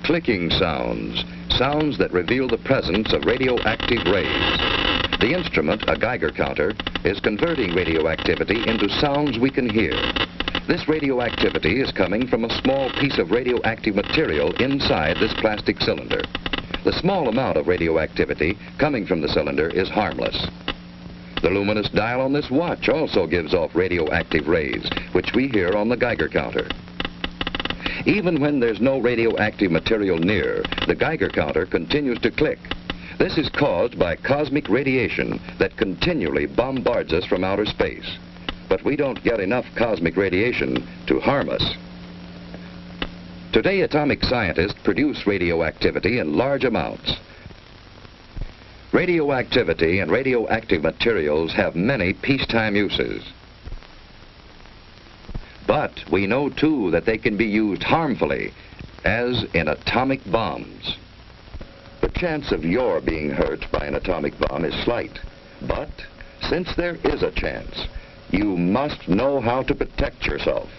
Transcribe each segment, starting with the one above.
Clicking sounds, sounds that reveal the presence of radioactive rays. The instrument, a Geiger counter, is converting radioactivity into sounds we can hear. This radioactivity is coming from a small piece of radioactive material inside this plastic cylinder. The small amount of radioactivity coming from the cylinder is harmless. The luminous dial on this watch also gives off radioactive rays, which we hear on the Geiger counter. Even when there's no radioactive material near, the Geiger counter continues to click. This is caused by cosmic radiation that continually bombards us from outer space. But we don't get enough cosmic radiation to harm us. Today, atomic scientists produce radioactivity in large amounts. Radioactivity and radioactive materials have many peacetime uses. But we know, too, that they can be used harmfully, as in atomic bombs. The chance of your being hurt by an atomic bomb is slight. But since there is a chance, you must know how to protect yourself.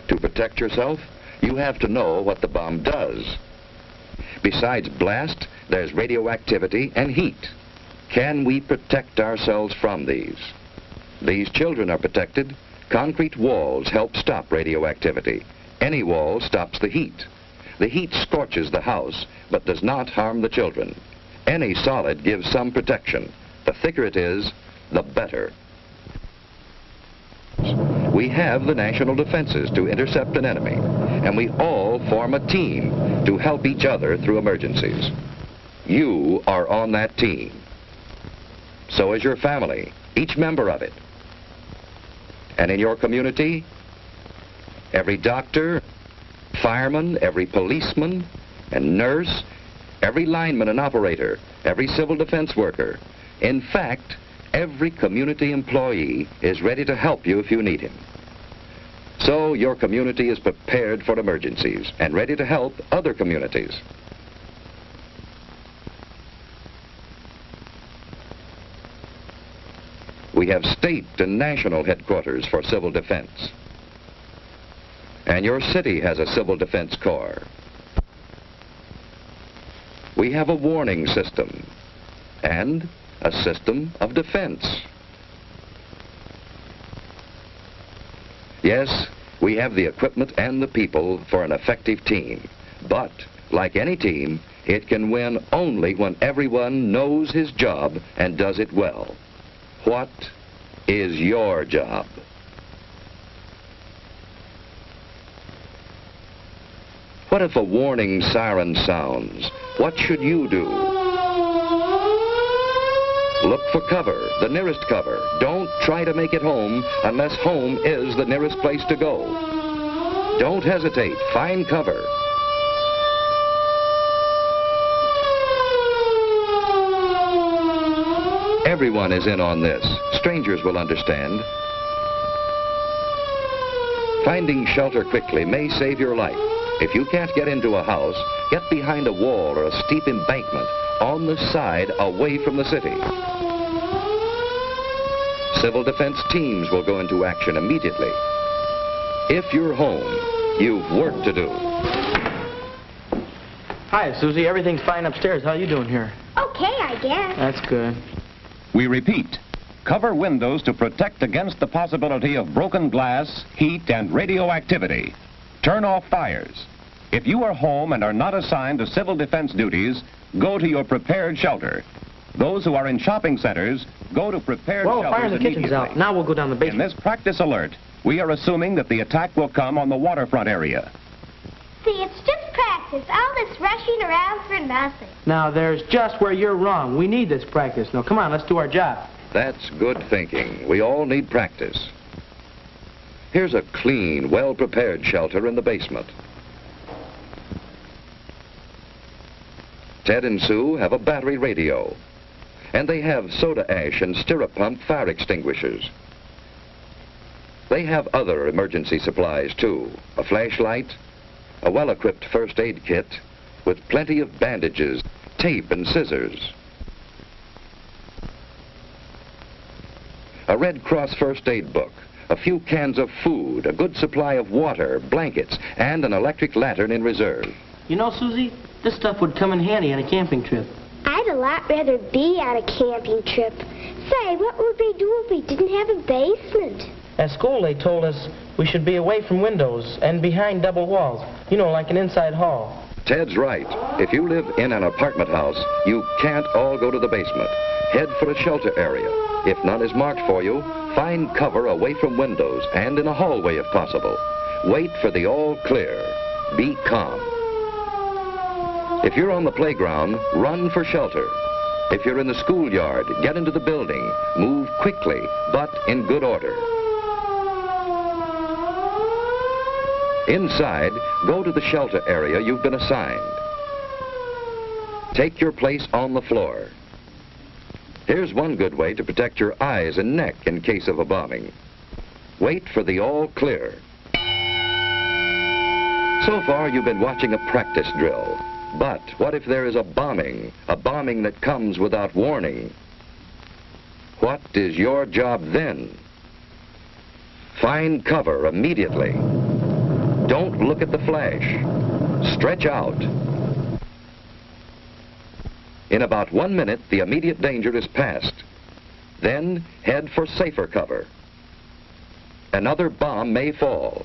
To protect yourself, you have to know what the bomb does. Besides blast, there's radioactivity and heat. Can we protect ourselves from these? These children are protected. Concrete walls help stop radioactivity. Any wall stops the heat. The heat scorches the house, but does not harm the children. Any solid gives some protection. The thicker it is, the better. We have the national defenses to intercept an enemy, and we all form a team to help each other through emergencies. You are on that team. So is your family, each member of it. And in your community, every doctor, fireman, every policeman and nurse, every lineman and operator, every civil defense worker, in fact, every community employee is ready to help you if you need him. So your community is prepared for emergencies and ready to help other communities. We have state and national headquarters for civil defense. And your city has a civil defense corps. We have a warning system and a system of defense. Yes, we have the equipment and the people for an effective team. But, like any team, it can win only when everyone knows his job and does it well. What is your job? What if a warning siren sounds? What should you do? Look for cover, the nearest cover. Don't try to make it home unless home is the nearest place to go. Don't hesitate. Find cover. Everyone is in on this. Strangers will understand. Finding shelter quickly may save your life. If you can't get into a house, get behind a wall or a steep embankment on the side away from the city. Civil defense teams will go into action immediately. If you're home, you've work to do. Hi, Susie. Everything's fine upstairs. How you doing here? Okay, I guess. That's good. We repeat, cover windows to protect against the possibility of broken glass, heat, and radioactivity. Turn off fires. If you are home and are not assigned to civil defense duties, go to your prepared shelter. Those who are in shopping centers, go to prepared Well, shelters fire in the kitchen's immediately. out. Now we'll go down the In basement. this practice alert, we are assuming that the attack will come on the waterfront area. See, it's just practice. All this rushing around for nothing. Now, there's just where you're wrong. We need this practice. Now, come on, let's do our job. That's good thinking. We all need practice. Here's a clean, well-prepared shelter in the basement. Ted and Sue have a battery radio, and they have soda ash and stirrup pump fire extinguishers. They have other emergency supplies too, a flashlight, a well-equipped first aid kit with plenty of bandages, tape and scissors, a Red Cross first aid book, a few cans of food, a good supply of water, blankets, and an electric lantern in reserve. You know, Susie, this stuff would come in handy on a camping trip. I'd a lot rather be on a camping trip. Say, what would we do if we didn't have a basement? At school, they told us we should be away from windows and behind double walls. You know, like an inside hall. Ted's right. If you live in an apartment house, you can't all go to the basement. Head for a shelter area. If none is marked for you, find cover away from windows and in a hallway if possible. Wait for the all clear. Be calm. If you're on the playground, run for shelter. If you're in the schoolyard, get into the building. Move quickly, but in good order. Inside, go to the shelter area you've been assigned. Take your place on the floor. Here's one good way to protect your eyes and neck in case of a bombing. Wait for the all clear. So far, you've been watching a practice drill. But what if there is a bombing that comes without warning? What is your job then? Find cover immediately. Don't look at the flash. Stretch out. In about 1 minute, the immediate danger is past. Then head for safer cover. Another bomb may fall.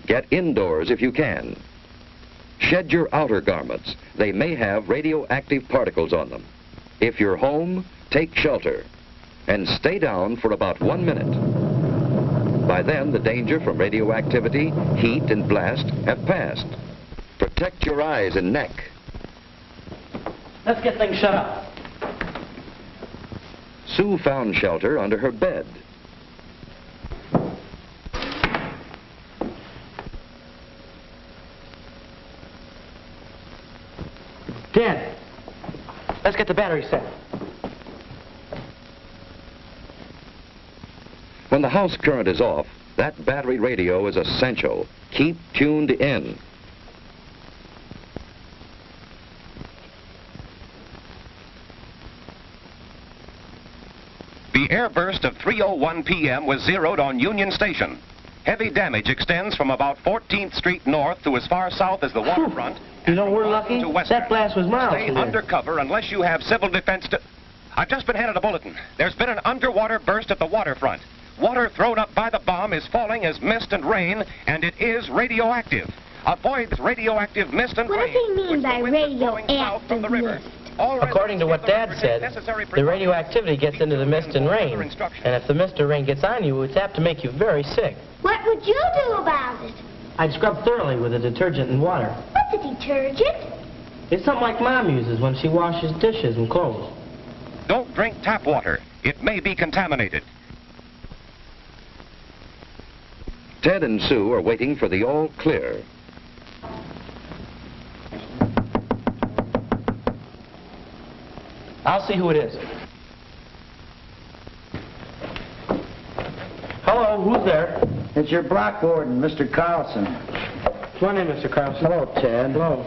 Get indoors if you can. Shed your outer garments. They may have radioactive particles on them. If you're home, take shelter and stay down for about 1 minute. By then, the danger from radioactivity, heat, and blast have passed. Protect your eyes and neck. Let's get things shut up. Sue found shelter under her bed. Dad, let's get the battery set. When the house current is off, that battery radio is essential. Keep tuned in. The airburst of 3:01 p.m. was zeroed on Union Station. Heavy damage extends from about 14th Street north to as far south as the waterfront. You know, we're lucky. That blast was miles Stay from there. undercover unless you have civil defense to... I've just been handed a bulletin. There's been an underwater burst at the waterfront. Water thrown up by the bomb is falling as mist and rain, and it is radioactive. Avoid radioactive mist and What rain. does he mean which by the wind is blowing south from the river. radioactive mist? All According to what Dad said, the radioactivity gets into the mist and rain. And if the mist or rain gets on you, it's apt to make you very sick. What would you do about it? I'd scrub thoroughly with a detergent and water. What's a detergent? It's something like Mom uses when she washes dishes and clothes. Don't drink tap water. It may be contaminated. Ted and Sue are waiting for the all clear. I'll see who it is. Hello, who's there? It's your block warden, Mr. Carlson. Come on in, Mr. Carlson. Hello, Ted. Hello.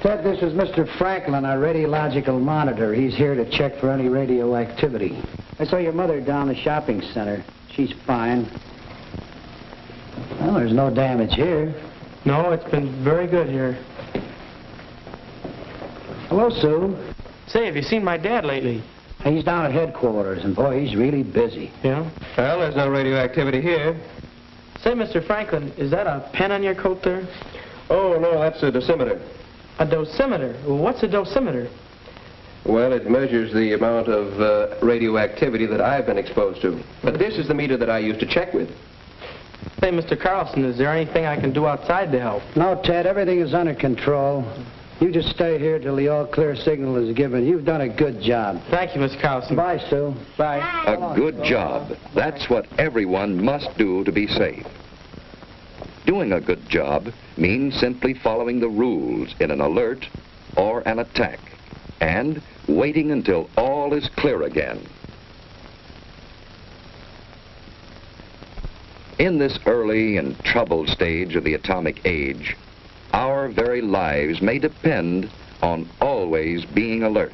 Ted, this is Mr. Franklin, our radiological monitor. He's here to check for any radioactivity. I saw your mother down the shopping center. She's fine. Well, there's no damage here. No, it's been very good here. Hello, Sue. Say, have you seen my dad lately? He's down at headquarters, and boy, he's really busy. Yeah? Well, there's no radioactivity here. Say, Mr. Franklin, is that a pen on your coat there? Oh, no, that's a dosimeter. A dosimeter? Well, what's a dosimeter? Well, it measures the amount of radioactivity that I've been exposed to. But this is the meter that I use to check with. Say, Mr. Carlson, is there anything I can do outside to help? No, Ted, everything is under control. You just stay here till the all-clear signal is given. You've done a good job. Thank you, Mr. Carlson. Bye, Sue. Bye. A good job. That's what everyone must do to be safe. Doing a good job means simply following the rules in an alert or an attack and waiting until all is clear again. In this early and troubled stage of the atomic age, our very lives may depend on always being alert.